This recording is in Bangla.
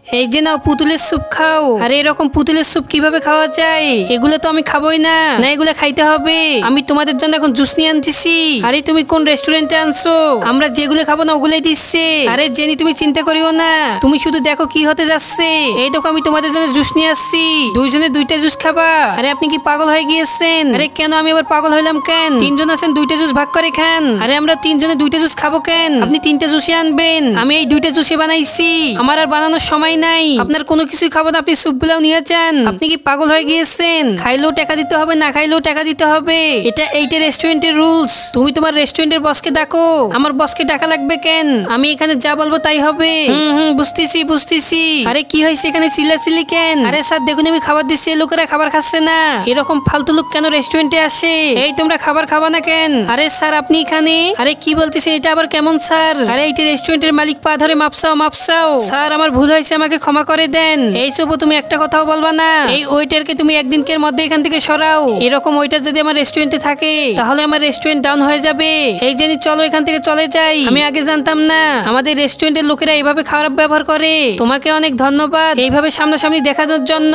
এই যে নাও পুতুলের স্যুপ খাও। আরে এরকম পুতুলের স্যুপ কিভাবে খাওয়া যায়? এগুলো তো আমি খাবোই না। না এগুলো খাইতে হবে। আমি তোমাদের জন্য এখন জুস নিয়ে আনতেছি। আরে তুমি কোন রেস্টুরেন্টে আনছো? আমরা যেগুলো খাবো না ওগুলোই দিচ্ছে। আরে জেনি তুমি চিন্তা করিও না, তুমি শুধু দেখো কি হতে যাচ্ছে। এই দেখো আমি তোমাদের জন্য জুস নিয়ে আসছি, দুইজনে দুইটা জুস খাবা। আরে আপনি কি পাগল হয়ে গিয়েছেন? আরে কেন আমি আবার পাগল হইলাম কেন? তিনজন আছেন, দুইটা জুস ভাগ করে খান। আরে আমরা তিনজনে দুইটা জুস খাবো কেন? আপনি তিনটা জুসই আনবেন। আমি এই দুইটা জুসই বানাইছি, আমার আর বানানোর সময় নাই। আপনার কোনো কিছুই খাবো না, আপনি স্যুপগুলাও নিয়ে যান। আপনি কি পাগল হয়ে গিয়েছেন? খাইলেও টাকা দিতে হবে, না খাইলেও টাকা দিতে হবে। এটা এইটা রেস্টুরেন্টের রুলস। তুমি তোমার রেস্টুরেন্টের বসকে ডাকো। আমার বসকে ডাকা লাগবে কেন? আমি এখানে যা বলবো তাই হবে। বুঝতেছি বুঝতেছি। আরে কি হয়েছে এখানে চিল্লাচিল্লি কেন? আরে স্যার দেখুন আমি খাবার দিচ্ছি, এই লোকেরা খাবার খাচ্ছে না। এরকম ফালতু লোক কেন রেস্টুরেন্টে আসে? এই তোমরা খাবার খাবা না কেন? আরে স্যার আপনি এখানে? আরে কি বলতেছেন, এটা আবার কেমন স্যার? আরে এইটা রেস্টুরেন্টের মালিক, পা ধরে মাপসাও মাপসাও। স্যার আমার ভুল হয়েছে, আমাকে ক্ষমা করে দেন। এই সব তুমি একটা কথাও বলবা না। এই ওয়েটারকে তুমি একদিনকের মধ্যে এখান থেকে সরাও। এরকম ওয়েটার যদি আমার রেস্টুরেন্টে থাকে তাহলে আমার রেস্টুরেন্ট ডাউন হয়ে যাবে। এই জেনি চলো এখান থেকে চলে যাই। আমি আগে জানতাম না আমাদের রেস্টুরেন্টের লোকেরা এইভাবে খারাপ ব্যবহার করে। তোমাকে অনেক ধন্যবাদ এইভাবে সামনাসামনি দেখানোর জন্য।